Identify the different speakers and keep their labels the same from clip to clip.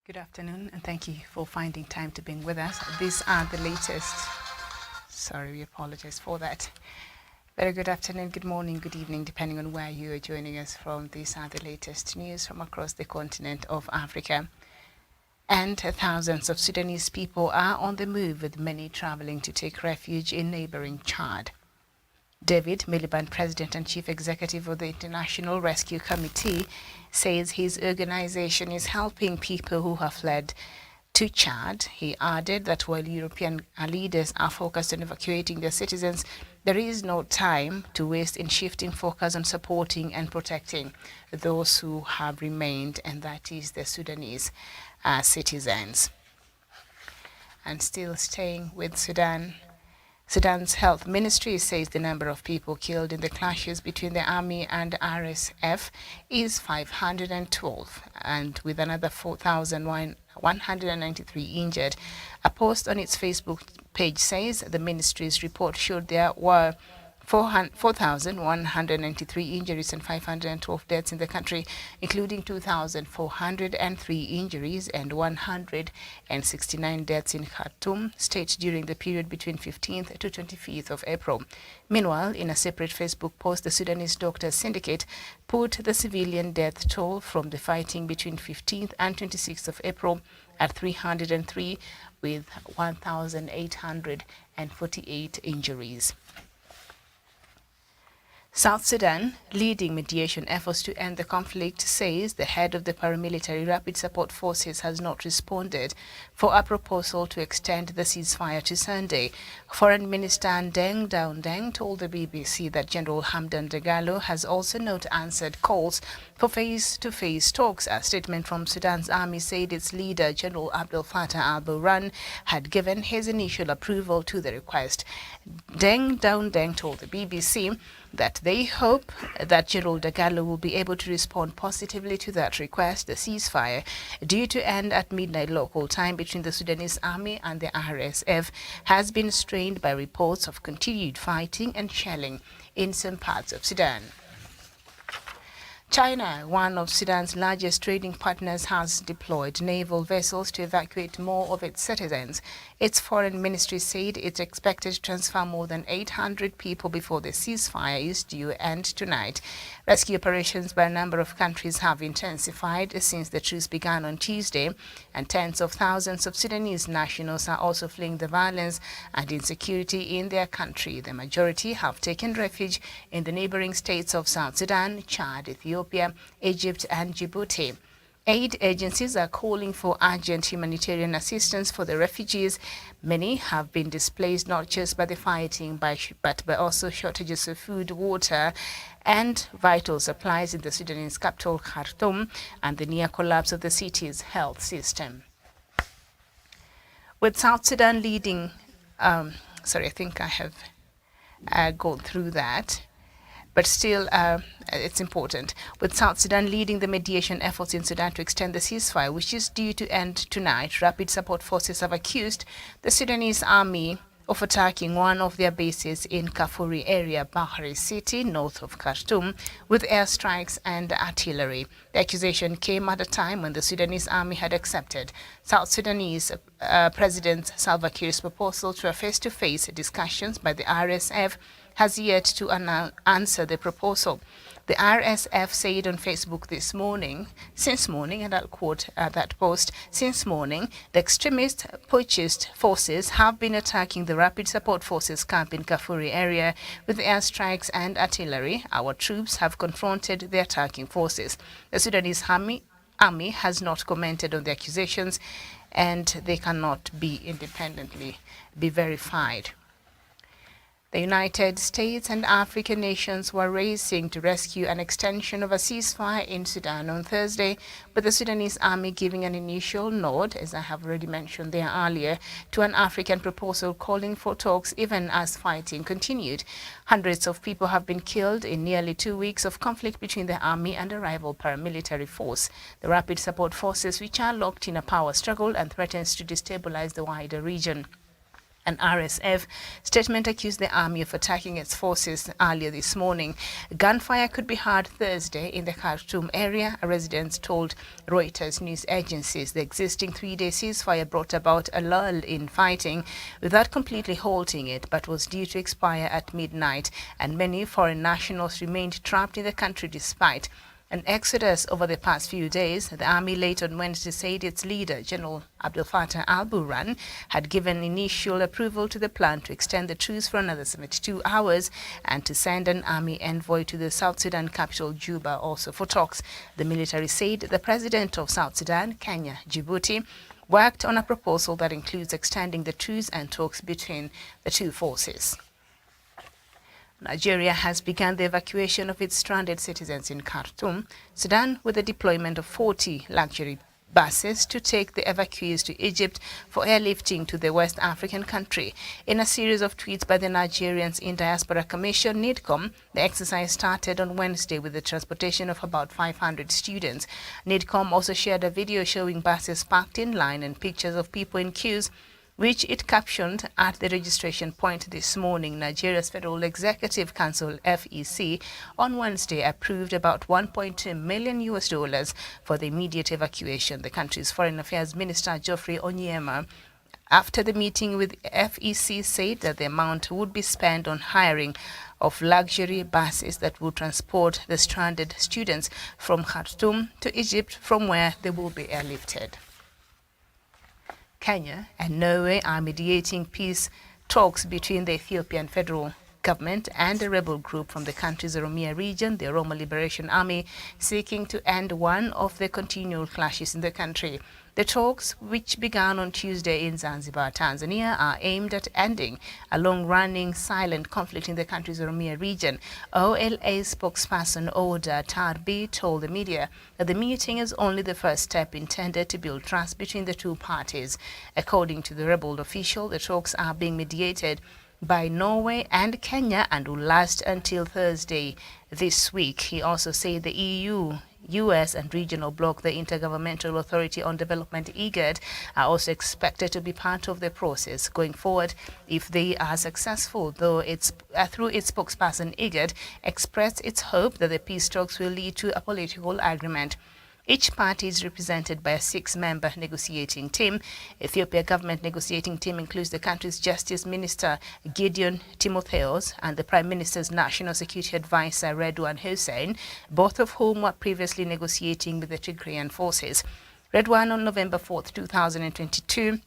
Speaker 1: Good afternoon, and thank you for finding time to be with us. These are the latest. Sorry, we apologize for that. Very good afternoon, good morning, good evening, depending on where you are joining us from. These are the latest news from across the continent of Africa. And thousands of Sudanese people are on the move, with many traveling to take refuge in neighboring Chad. David Miliband, President and Chief Executive of the International Rescue Committee, says his organization is helping people who have fled to Chad. He added that while European leaders are focused on evacuating their citizens, there is no time to waste in shifting focus on supporting and protecting those who have remained, and that is the Sudanese citizens. And still staying with Sudan, Sudan's health ministry says the number of people killed in the clashes between the army and RSF is 512, and with another 4,193 injured. A post on its Facebook page says the ministry's report showed there were 4,193 injuries and 512 deaths in the country, including 2,403 injuries and 169 deaths in Khartoum state during the period between 15th to 25th of April. Meanwhile, in a separate Facebook post, the Sudanese Doctors Syndicate put the civilian death toll from the fighting between 15th and 26th of April at 303, with 1,848 injuries. South Sudan, leading mediation efforts to end the conflict, says the head of the paramilitary Rapid Support Forces has not responded for a proposal to extend the ceasefire to Sunday. Foreign Minister Deng Daundeng told the BBC that General Hamdan Dagalo has also not answered calls for face-to-face talks. A statement from Sudan's army said its leader, General Abdel Fattah al-Burhan, had given his initial approval to the request. Deng Daundeng told the BBC that they hope that General Dagalo will be able to respond positively to that request. The ceasefire, due to end at midnight local time between the Sudanese army and the RSF, has been strained by reports of continued fighting and shelling in some parts of Sudan. China, one of Sudan's largest trading partners, has deployed naval vessels to evacuate more of its citizens. Its foreign ministry said it's expected to transfer more than 800 people before the ceasefire is due end tonight. Rescue operations by a number of countries have intensified since the truce began on Tuesday, and tens of thousands of Sudanese nationals are also fleeing the violence and insecurity in their country. The majority have taken refuge in the neighboring states of South Sudan, Chad, Ethiopia, Egypt, and Djibouti. Aid agencies are calling for urgent humanitarian assistance for the refugees. Many have been displaced not just by the fighting, but by also shortages of food, water, and vital supplies in the Sudanese capital, Khartoum, and the near collapse of the city's health system. With South Sudan leading, I think I have gone through that. But still, it's important. With South Sudan leading the mediation efforts in Sudan to extend the ceasefire, which is due to end tonight, Rapid Support Forces have accused the Sudanese army of attacking one of their bases in Kafuri area, Bahri City, north of Khartoum, with airstrikes and artillery. The accusation came at a time when the Sudanese army had accepted South Sudanese President Salva Kiir's proposal to a face-to-face discussions, by the RSF has yet to answer the proposal. The RSF said on Facebook since morning, and I'll quote that post, since morning, the extremist putschist forces have been attacking the Rapid Support Forces camp in Kafuri area with airstrikes and artillery. Our troops have confronted the attacking forces. The Sudanese army has not commented on the accusations, and they cannot be independently verified. The United States and African nations were racing to rescue an extension of a ceasefire in Sudan on Thursday, but the Sudanese army giving an initial nod, as I have already mentioned there earlier, to an African proposal calling for talks even as fighting continued. Hundreds of people have been killed in nearly 2 weeks of conflict between the army and a rival paramilitary force, the Rapid Support Forces, which are locked in a power struggle and threatens to destabilize the wider region. An RSF statement accused the army of attacking its forces earlier this morning. Gunfire could be heard Thursday in the Khartoum area. Residents told Reuters news agencies the existing three-day ceasefire brought about a lull in fighting without completely halting it, but was due to expire at midnight, and many foreign nationals remained trapped in the country despite an exodus over the past few days. The army late on Wednesday said its leader, General Abdel Fattah al-Burhan, had given initial approval to the plan to extend the truce for another 72 hours and to send an army envoy to the South Sudan capital, Juba, also for talks. The military said the president of South Sudan, Kenya, Djibouti, worked on a proposal that includes extending the truce and talks between the two forces. Nigeria has begun the evacuation of its stranded citizens in Khartoum, Sudan, with the deployment of 40 luxury buses to take the evacuees to Egypt for airlifting to the West African country. In a series of tweets by the Nigerians in Diaspora Commission, NIDCOM, the exercise started on Wednesday with the transportation of about 500 students. NIDCOM also shared a video showing buses parked in line and pictures of people in queues, which it captioned at the registration point this morning. Nigeria's Federal Executive Council, FEC, on Wednesday approved about $1.2 million for the immediate evacuation. The country's Foreign Affairs Minister, Geoffrey Onyema, after the meeting with FEC, said that the amount would be spent on hiring of luxury buses that will transport the stranded students from Khartoum to Egypt, from where they will be airlifted. Kenya and Norway are mediating peace talks between the Ethiopian federal government and a rebel group from the country's Oromia region, the Oromo Liberation Army, seeking to end one of the continual clashes in the country. The talks, which began on Tuesday in Zanzibar, Tanzania, are aimed at ending a long-running silent conflict in the country's Oromia region. OLA spokesperson Oda Tarbi told the media that the meeting is only the first step intended to build trust between the two parties. According to the rebel official, the talks are being mediated by Norway and Kenya and will last until Thursday this week. He also said the EU, US and regional bloc, the Intergovernmental Authority on Development, IGAD, are also expected to be part of the process going forward if they are successful, though through its spokesperson, IGAD expressed its hope that the peace talks will lead to a political agreement. Each party is represented by a 6-member negotiating team. Ethiopia government negotiating team includes the country's Justice Minister Gideon Timotheos and the Prime Minister's National Security Advisor Redwan Hussein, both of whom were previously negotiating with the Tigrayan forces. Redwan, on November 4, 2022,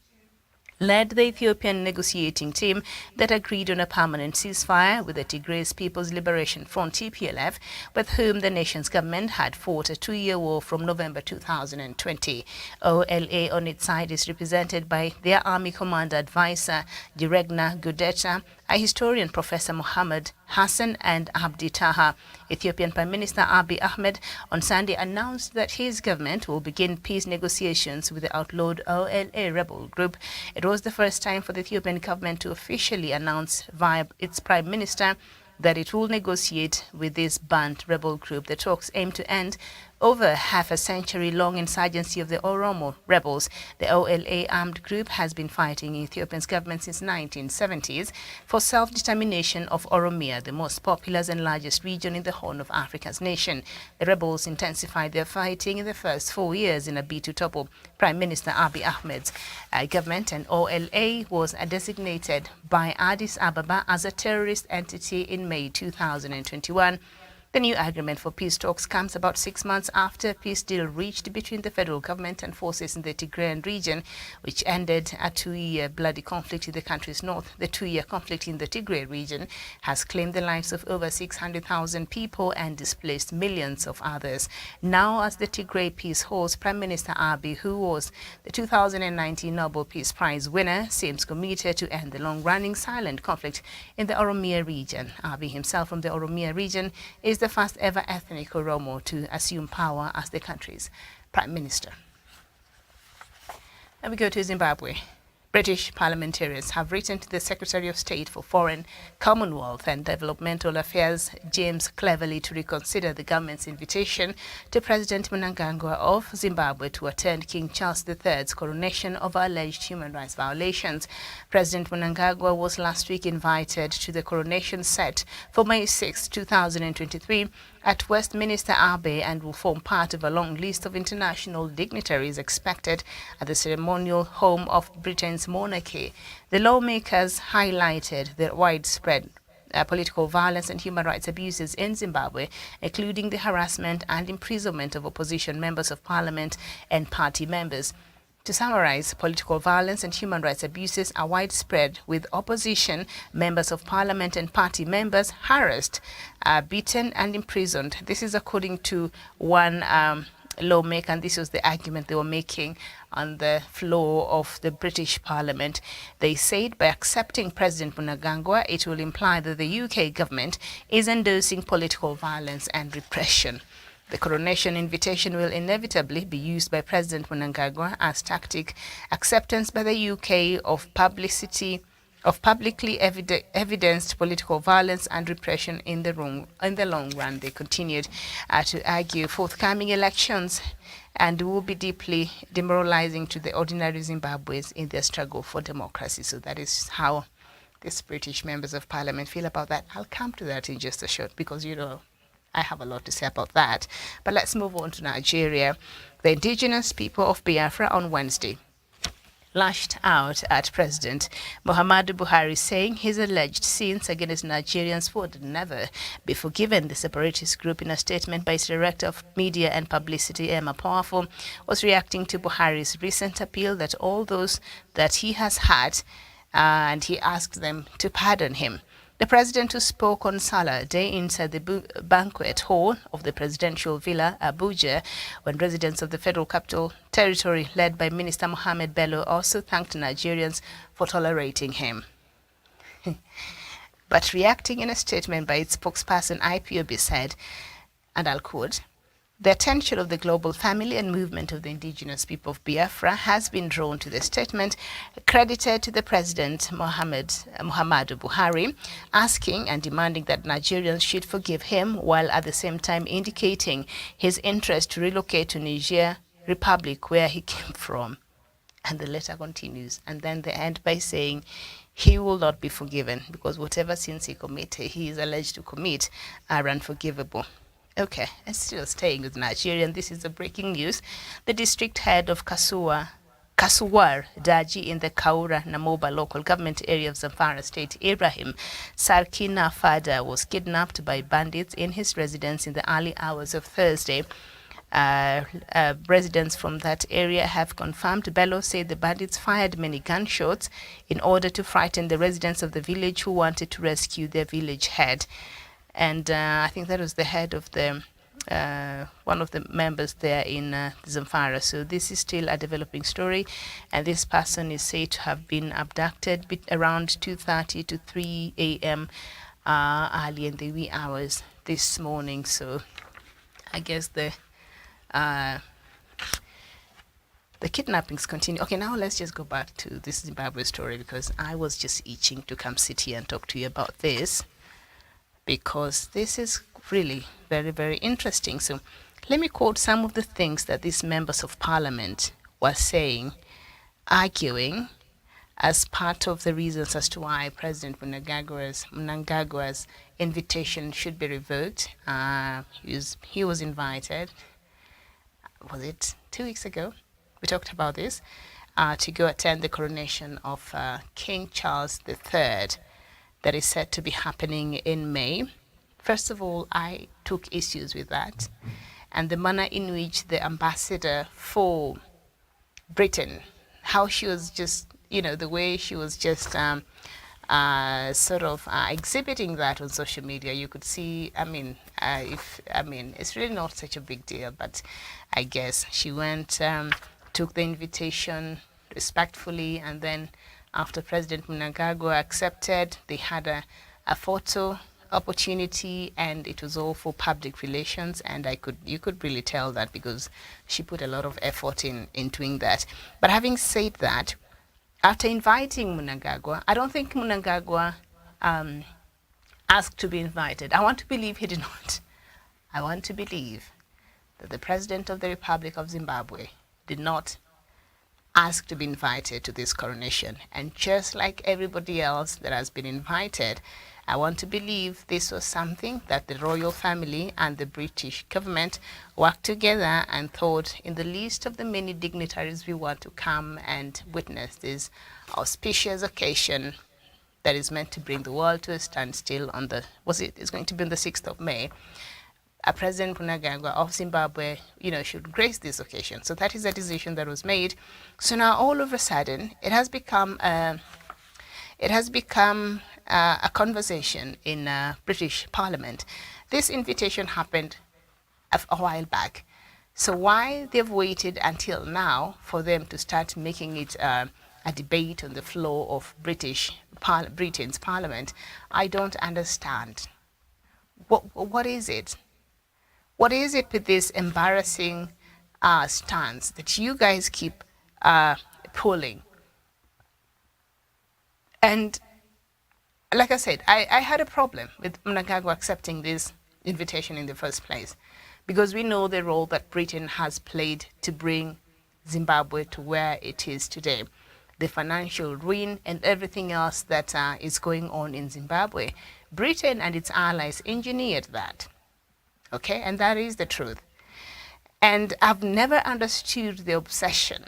Speaker 1: led the Ethiopian negotiating team that agreed on a permanent ceasefire with the Tigray People's Liberation Front (TPLF), with whom the nation's government had fought a 2-year war from November 2020. OLA on its side is represented by their army commander advisor Diregna Gudeta, a historian, Professor Mohammed Hassan, and Abdi Taha. Ethiopian Prime Minister Abiy Ahmed on Sunday announced that his government will begin peace negotiations with the outlawed OLA rebel group. It was the first time for the Ethiopian government to officially announce via its Prime Minister that it will negotiate with this banned rebel group. The talks aim to end over half a century-long insurgency of the Oromo rebels. The OLA armed group has been fighting Ethiopia's government since 1970s for self-determination of Oromia, the most populous and largest region in the Horn of Africa's nation. The rebels intensified their fighting in the first 4 years in a bid to topple Prime Minister Abiy Ahmed's government, and OLA was designated by Addis Ababa as a terrorist entity in May 2021. The new agreement for peace talks comes about 6 months after a peace deal reached between the federal government and forces in the Tigrayan region, which ended a 2-year bloody conflict in the country's north. The 2-year conflict in the Tigray region has claimed the lives of over 600,000 people and displaced millions of others. Now, as the Tigray peace host, Prime Minister Abiy, who was the 2019 Nobel Peace Prize winner, seems committed to end the long-running silent conflict in the Oromia region. Abiy himself, from the Oromia region, is the first ever ethnic Oromo to assume power as the country's prime minister. Now we go to Zimbabwe. British parliamentarians have written to the Secretary of State for Foreign, Commonwealth and Developmental Affairs, James Cleverly, to reconsider the government's invitation to President Mnangagwa of Zimbabwe to attend King Charles III's coronation over alleged human rights violations. President Mnangagwa was last week invited to the coronation set for May 6, 2023, at Westminster Abbey and will form part of a long list of international dignitaries expected at the ceremonial home of Britain's monarchy. The lawmakers highlighted the widespread political violence and human rights abuses in Zimbabwe, including the harassment and imprisonment of opposition members of parliament and party members. To summarize, political violence and human rights abuses are widespread, with opposition, members of parliament and party members harassed, beaten and imprisoned. This is according to one lawmaker, and this was the argument they were making on the floor of the British Parliament. They said by accepting President Mnangagwa, it will imply that the UK government is endorsing political violence and repression. The coronation invitation will inevitably be used by President Mnangagwa as tactic acceptance by the UK of publicly evidenced political violence and repression in the long run. They continued to argue forthcoming elections and will be deeply demoralizing to the ordinary Zimbabweans in their struggle for democracy. So that is how these British members of parliament feel about that. I'll come to that in just a short, because I have a lot to say about that. But let's move on to Nigeria. The indigenous people of Biafra on Wednesday lashed out at President Muhammadu Buhari, saying his alleged sins against Nigerians would never be forgiven. The separatist group, in a statement by its Director of Media and Publicity, Emma Powerful, was reacting to Buhari's recent appeal that all those that he has had, and he asked them to pardon him. The president, who spoke on Salah Day inside the banquet hall of the presidential villa, Abuja, when residents of the Federal Capital Territory, led by Minister Mohammed Bello, also thanked Nigerians for tolerating him. But reacting in a statement by its spokesperson, IPOB said, and I'll quote, "The attention of the global family and movement of the indigenous people of Biafra has been drawn to the statement credited to the President Muhammadu Buhari, asking and demanding that Nigerians should forgive him, while at the same time indicating his interest to relocate to Niger Republic, where he came from." And the letter continues, and then they end by saying he will not be forgiven because whatever sins he is alleged to commit are unforgivable. Okay, and still staying with Nigeria, and this is the breaking news. The district head of Kasuwar Daji in the Kaura Namoba local government area of Zamfara state, Ibrahim Sarkina Fada, was kidnapped by bandits in his residence in the early hours of Thursday. Residents from that area have confirmed. Bello said the bandits fired many gunshots in order to frighten the residents of the village who wanted to rescue their village head. And I think that was the head of the one of the members there in Zamfara. So this is still a developing story, and this person is said to have been abducted around 2:30 to 3 a.m. Early in the wee hours this morning. So I guess the kidnappings continue. Okay, now let's just go back to this Zimbabwe story, because I was just itching to come sit here and talk to you about this, because this is really very, very interesting. So let me quote some of the things that these members of parliament were saying, arguing as part of the reasons as to why President Mnangagwa's invitation should be revoked. He was invited, was it 2 weeks ago? We talked about this, to go attend the coronation of King Charles III that is said to be happening in May. First of all, I took issues with that, and the manner in which the ambassador for Britain, how she was just, the way she was just exhibiting that on social media. You could see, it's really not such a big deal, but I guess she went, took the invitation respectfully, and then after President Mnangagwa accepted, they had a photo opportunity, and it was all for public relations, and you could really tell that, because she put a lot of effort in doing that. But having said that, after inviting Mnangagwa, I don't think Mnangagwa asked to be invited. I want to believe he did not. I want to believe that the President of the Republic of Zimbabwe did not ask to be invited to this coronation. And just like everybody else that has been invited, I want to believe this was something that the royal family and the British government worked together and thought, in the list of the many dignitaries we want to come and witness this auspicious occasion that is meant to bring the world to a standstill on the, it's going to be on the 6th of May. President Mnangagwa of Zimbabwe, should grace this occasion. So that is a decision that was made. So now all of a sudden, it has become a conversation in British Parliament. This invitation happened a while back. So why they've waited until now for them to start making it a debate on the floor of Britain's Parliament, I don't understand. What is it? What is it with this embarrassing stance that you guys keep pulling? And like I said, I had a problem with Mnangagwa accepting this invitation in the first place, because we know the role that Britain has played to bring Zimbabwe to where it is today. The financial ruin and everything else that is going on in Zimbabwe. Britain and its allies engineered that. Okay, and that is the truth. And I've never understood the obsession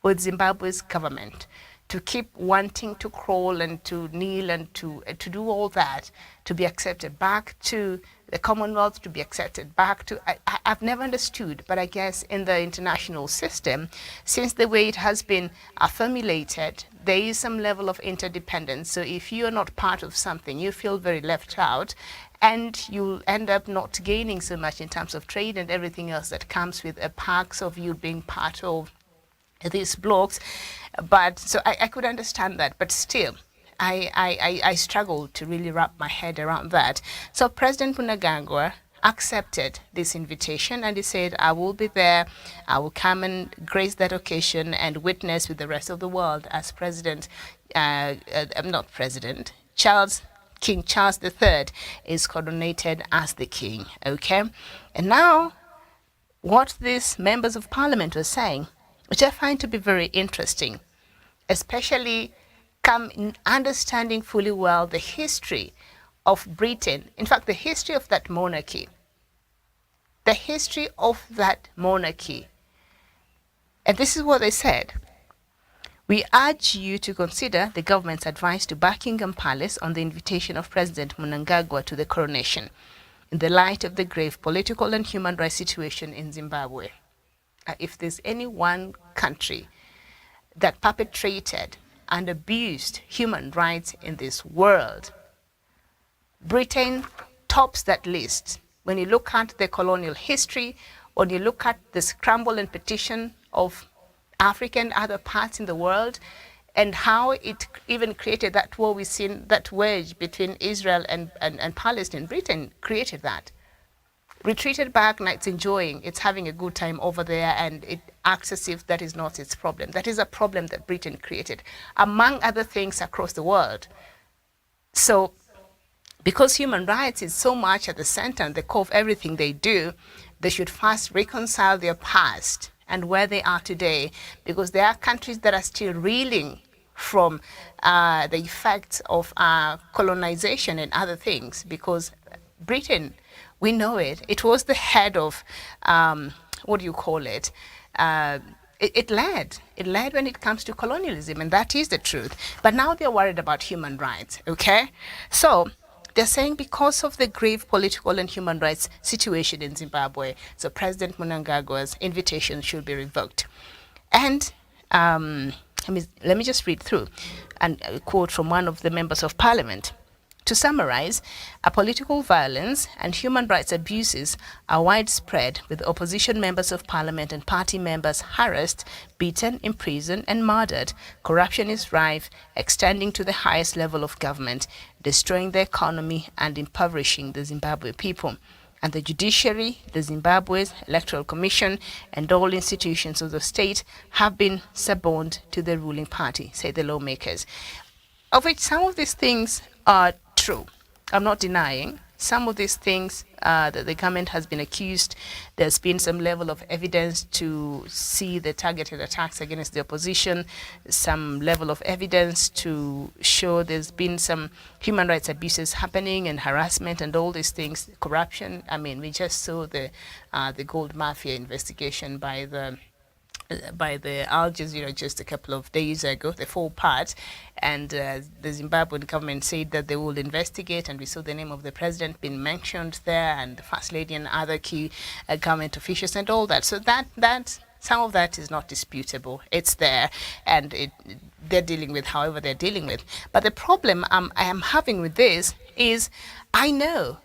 Speaker 1: with Zimbabwe's government to keep wanting to crawl and to kneel and to do all that, to be accepted back to the Commonwealth, to be accepted back to, I've never understood, but I guess in the international system, since the way it has been formulated, there is some level of interdependence. So if you're not part of something, you feel very left out, and you'll end up not gaining so much in terms of trade and everything else that comes with a perks of you being part of these blocks. But so I could understand that, but still, I struggled to really wrap my head around that. So President Mnangagwa accepted this invitation and he said, I will be there, I will come and grace that occasion and witness with the rest of the world as King Charles III is coronated as the king, okay? And now, what these members of parliament were saying, which I find to be very interesting, especially understanding fully well the history of Britain, in fact, the history of that monarchy. The history of that monarchy. And this is what they said. We urge you to consider the government's advice to Buckingham Palace on the invitation of President Mnangagwa to the coronation in the light of the grave political and human rights situation in Zimbabwe. If there's any one country that perpetrated and abused human rights in this world, Britain tops that list. When you look at the colonial history, when you look at the scramble and petition of Africa and other parts in the world, and how it even created that war we've seen, that wedge between Israel and Palestine. Britain created that. Retreated back, now it's enjoying, it's having a good time over there, and it acts as if that is not its problem. That is a problem that Britain created, among other things across the world. So, because human rights is so much at the center and the core of everything they do, they should first reconcile their past and where they are today, because there are countries that are still reeling from the effects of colonization and other things, because Britain, we know it. It was the head of, what do you call it? It led when it comes to colonialism, and that is the truth. But now they're worried about human rights, okay? So they're saying because of the grave political and human rights situation in Zimbabwe, so President Mnangagwa's invitation should be revoked. And let me just read through and a quote from one of the members of parliament. To summarize, political violence and human rights abuses are widespread, with opposition members of parliament and party members harassed, beaten, imprisoned, and murdered. Corruption is rife, extending to the highest level of government, destroying the economy and impoverishing the Zimbabwe people. and the judiciary, the Zimbabwe's Electoral Commission, and all institutions of the state have been suborned to the ruling party, say the lawmakers. Of which some of these things are true. I'm not denying. Some of these things that the government has been accused, there's been some level of evidence to see the targeted attacks against the opposition, some level of evidence to show there's been some human rights abuses happening and harassment and all these things, corruption. I mean, we just saw the gold mafia investigation by the Al Jazeera just a couple of days ago, the full part, and the Zimbabwean government said that they will investigate, and we saw the name of the president being mentioned there, and the first lady and other key government officials and all that. So that some of that is not disputable. It's there, and they're dealing with however they're dealing with. But the problem I am having with this is, I know.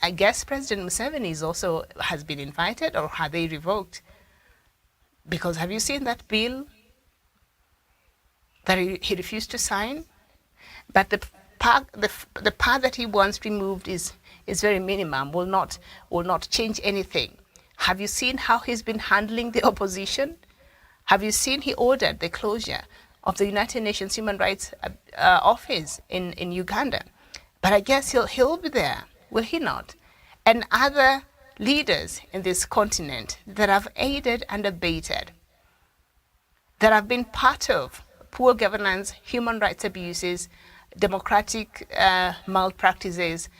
Speaker 1: I guess President Museveni has been invited, or are they revoked? Because have you seen that bill that he refused to sign? But the part that he wants removed is very minimum, will not change anything. Have you seen how he's been handling the opposition? Have you seen he ordered the closure of the United Nations Human Rights Office in Uganda? But I guess he'll be there, will he not? And other leaders in this continent that have aided and abetted, that have been part of poor governance, human rights abuses, democratic malpractices,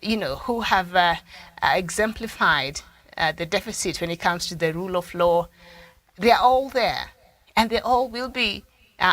Speaker 1: who have exemplified the deficit when it comes to the rule of law. They are all there, and they all will be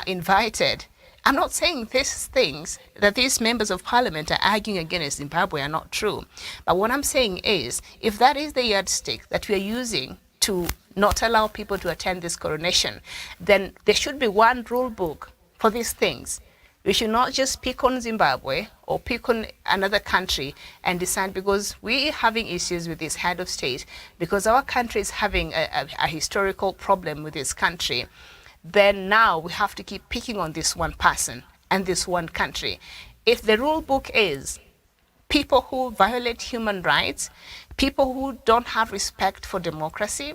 Speaker 1: invited. I'm not saying these things that these members of parliament are arguing against Zimbabwe are not true. But what I'm saying is, if that is the yardstick that we are using to not allow people to attend this coronation, then there should be one rule book for these things. We should not just pick on Zimbabwe or pick on another country and decide because we're having issues with this head of state, because our country is having a historical problem with this country. Then now we have to keep picking on this one person and this one country. If the rule book is people who violate human rights, people who don't have respect for democracy,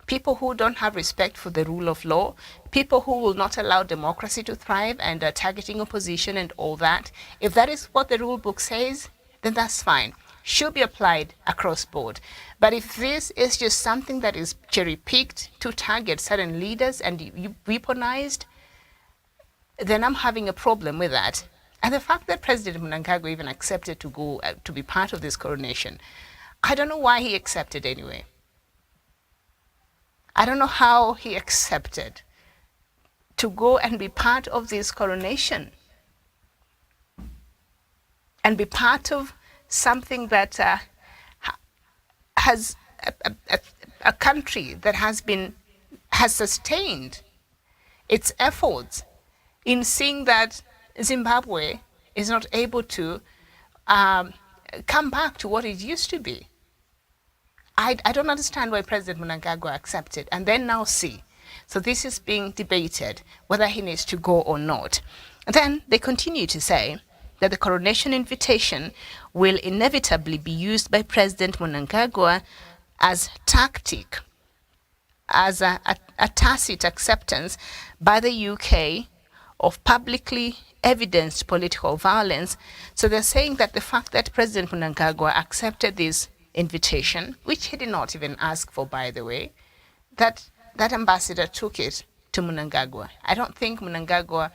Speaker 1: people who don't have respect for the rule of law, people who will not allow democracy to thrive and are targeting opposition and all that, if that is what the rule book says, then that's fine. Should be applied across board. But if this is just something that is cherry-picked to target certain leaders and weaponized, then I'm having a problem with that. And the fact that President Mnangagwa even accepted to go to be part of this coronation, I don't know why he accepted anyway. I don't know how he accepted to go and be part of this coronation and be part of something that has a country that has sustained its efforts in seeing that Zimbabwe is not able to come back to what it used to be. I don't understand why President Mnangagwa accepted and then now see. So this is being debated whether he needs to go or not. And then they continue to say that the coronation invitation will inevitably be used by President Mnangagwa as tactic, as a tacit acceptance by the UK of publicly evidenced political violence. So they're saying that the fact that President Mnangagwa accepted this invitation, which he did not even ask for, by the way, that ambassador took it to Mnangagwa. I don't think Mnangagwa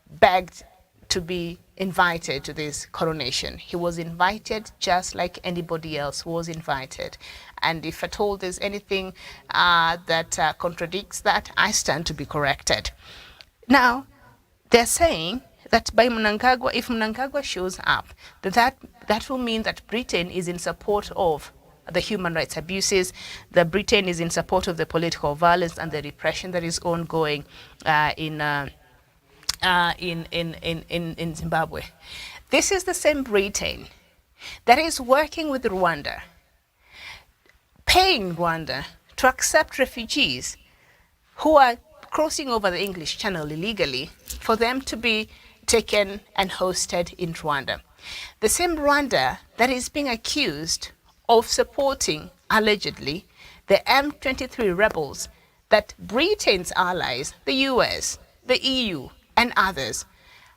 Speaker 1: begged to be invited to this coronation. He was invited just like anybody else was invited. And if at all there's anything that contradicts that, I stand to be corrected. Now, they're saying that by Mnangagwa, if Mnangagwa shows up, that will mean that Britain is in support of the human rights abuses, that Britain is in support of the political violence and the repression that is ongoing in Zimbabwe. This is the same Britain that is working with Rwanda, paying Rwanda to accept refugees who are crossing over the English Channel illegally for them to be taken and hosted in Rwanda. The same Rwanda that is being accused of supporting, allegedly, the M23 rebels that Britain's allies, the US, the EU, and others,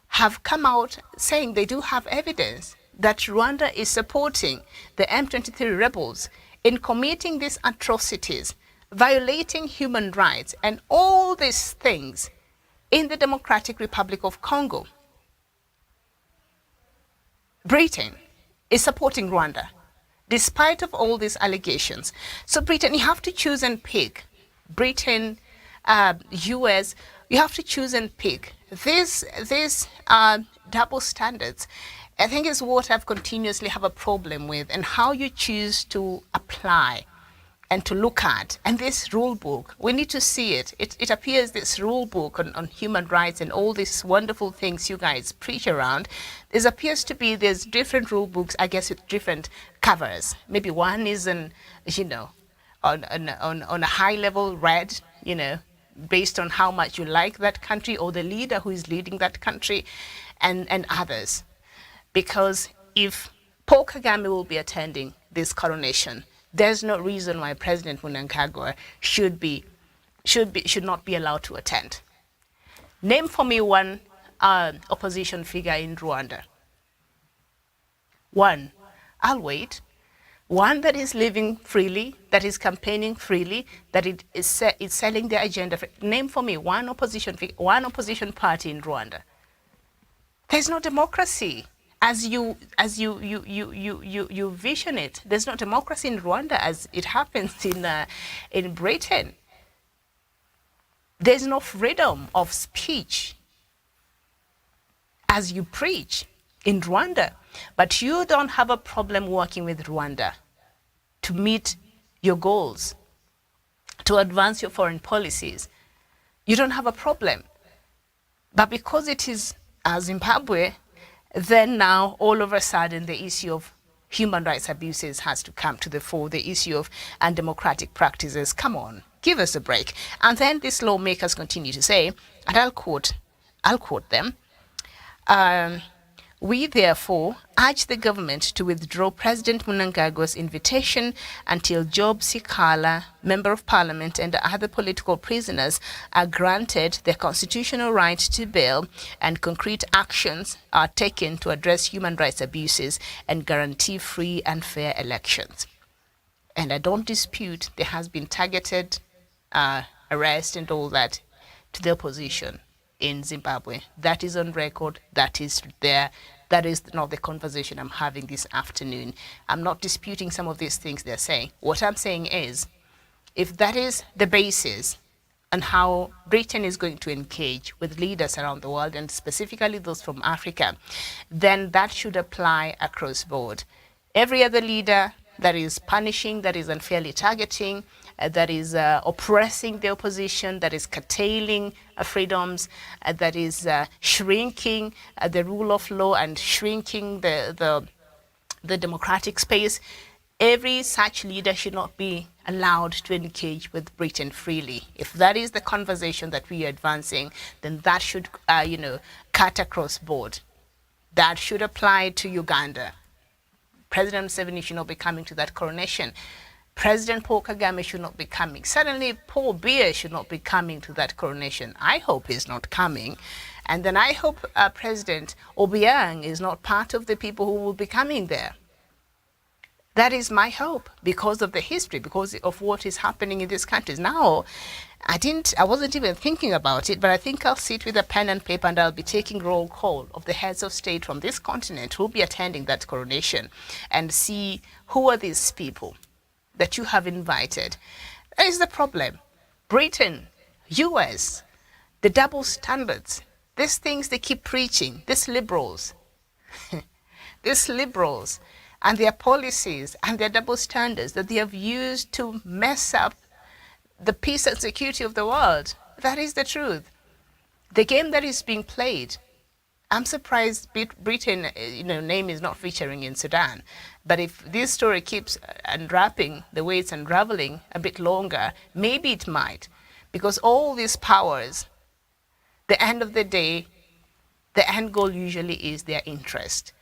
Speaker 1: have come out saying they do have evidence that Rwanda is supporting the M23 rebels in committing these atrocities, violating human rights, and all these things in the Democratic Republic of Congo. Britain is supporting Rwanda, despite of all these allegations. So Britain, you have to choose and pick. Britain, US, you have to choose and pick. These double standards, I think, is what I've continuously have a problem with, and how you choose to apply and to look at. And this rule book, we need to see it. It appears this rule book on human rights and all these wonderful things you guys preach around, there appears to be, there's different rule books, I guess, with different covers. Maybe one is on a high level red, based on how much you like that country or the leader who is leading that country, and others. Because if Paul Kagame will be attending this coronation, there's no reason why President Mnangagwa should not be allowed to attend. Name for me one opposition figure in Rwanda. One. I'll wait. One that is living freely, that is campaigning freely, that it is selling their agenda. Name for me one opposition party in Rwanda. There's no democracy as you vision it. There's no democracy in Rwanda as it happens in Britain. There's no freedom of speech as you preach in Rwanda. But you don't have a problem working with Rwanda to meet your goals, to advance your foreign policies. You don't have a problem. But because it is Zimbabwe, then now all of a sudden the issue of human rights abuses has to come to the fore, the issue of undemocratic practices. Come on, give us a break. And then these lawmakers continue to say, and I'll quote them, we therefore urge the government to withdraw President Mnangagwa's invitation until Job Sikala, Member of Parliament, and other political prisoners are granted their constitutional right to bail and concrete actions are taken to address human rights abuses and guarantee free and fair elections. And I don't dispute there has been targeted arrest and all that to the opposition in Zimbabwe. That is on record. That is there. That is not the conversation I'm having this afternoon. I'm not disputing some of these things they're saying. What I'm saying is, if that is the basis on how Britain is going to engage with leaders around the world, and specifically those from Africa, then that should apply across board. Every other leader that is punishing, that is unfairly targeting, that is oppressing the opposition, that is curtailing freedoms, that is shrinking the rule of law and shrinking the democratic space, every such leader should not be allowed to engage with Britain freely. If that is the conversation that we are advancing, then that should, cut across board. That should apply to Uganda. President Museveni should not be coming to that coronation. President Paul Kagame should not be coming. Suddenly, Paul Biya should not be coming to that coronation. I hope he's not coming. And then I hope President Obiang is not part of the people who will be coming there. That is my hope, because of the history, because of what is happening in these countries. Now, I wasn't even thinking about it, but I think I'll sit with a pen and paper and I'll be taking roll call of the heads of state from this continent who will be attending that coronation and see who are these people that you have invited. That is the problem. Britain, US, the double standards, these things they keep preaching, these liberals, and their policies and their double standards that they have used to mess up the peace and security of the world. That is the truth. The game that is being played. I'm surprised Britain, name is not featuring in Sudan. But if this story keeps unwrapping the way it's unraveling a bit longer, maybe it might. Because all these powers, the end of the day, the end goal usually is their interest.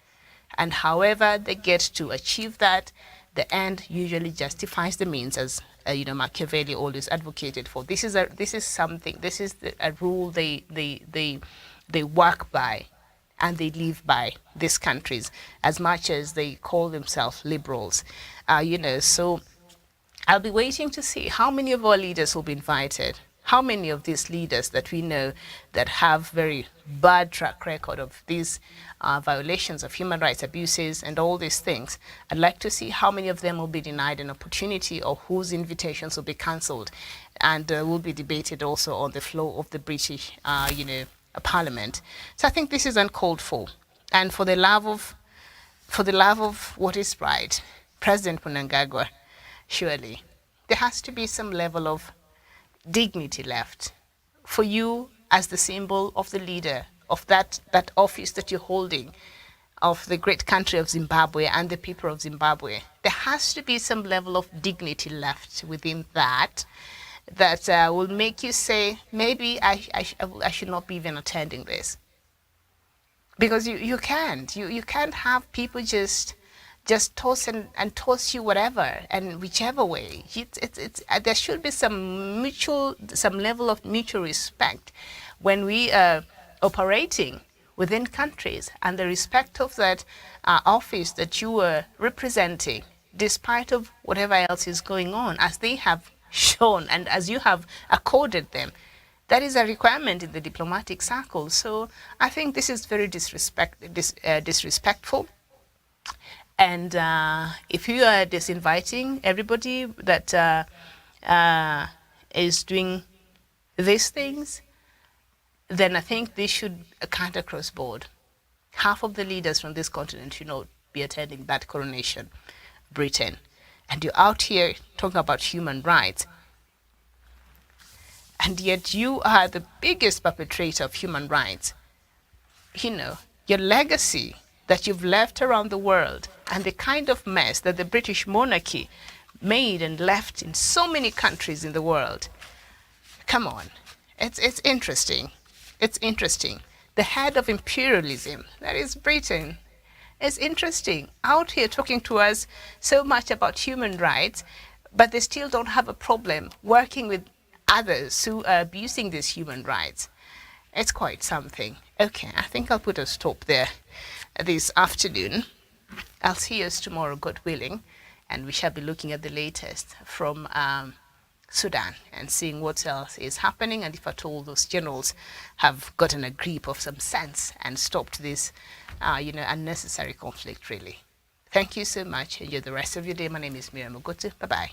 Speaker 1: And however they get to achieve that, the end usually justifies the means, as Machiavelli always advocated for. This is a rule they work by, and they live by, these countries, as much as they call themselves liberals. So I'll be waiting to see how many of our leaders will be invited. How many of these leaders that we know that have very bad track record of these violations of human rights abuses and all these things, I'd like to see how many of them will be denied an opportunity, or whose invitations will be cancelled, and will be debated also on the floor of the British, Parliament. So I think this is uncalled for, and for the love of what is right, President Mnangagwa, surely there has to be some level of dignity left for you as the symbol of the leader of that office that you're holding, of the great country of Zimbabwe and the people of Zimbabwe. There has to be some level of dignity left within that will make you say, maybe I should not be even attending this. Because you can't have people just toss and toss you whatever and whichever way. There should be some level of mutual respect when we are operating within countries, and the respect of that office that you are representing, despite of whatever else is going on, as they have shown and as you have accorded them. That is a requirement in the diplomatic circle. So I think this is very disrespectful. And if you are disinviting everybody that is doing these things, then I think this should cut across board. Half of the leaders from this continent should not be attending that coronation, Britain. And you're out here talking about human rights. And yet you are the biggest perpetrator of human rights. Your legacy that you've left around the world, and the kind of mess that the British monarchy made and left in so many countries in the world. Come on. It's interesting. It's interesting. The head of imperialism, that is Britain, is interesting. Out here talking to us so much about human rights, but they still don't have a problem working with others who are abusing these human rights. It's quite something. Okay, I think I'll put a stop there this afternoon. I'll see us tomorrow, God willing, and we shall be looking at the latest from Sudan and seeing what else is happening, and if at all those generals have gotten a grip of some sense and stopped this, unnecessary conflict, really. Thank you so much. Enjoy the rest of your day. My name is Miriam Ogotu. Bye-bye.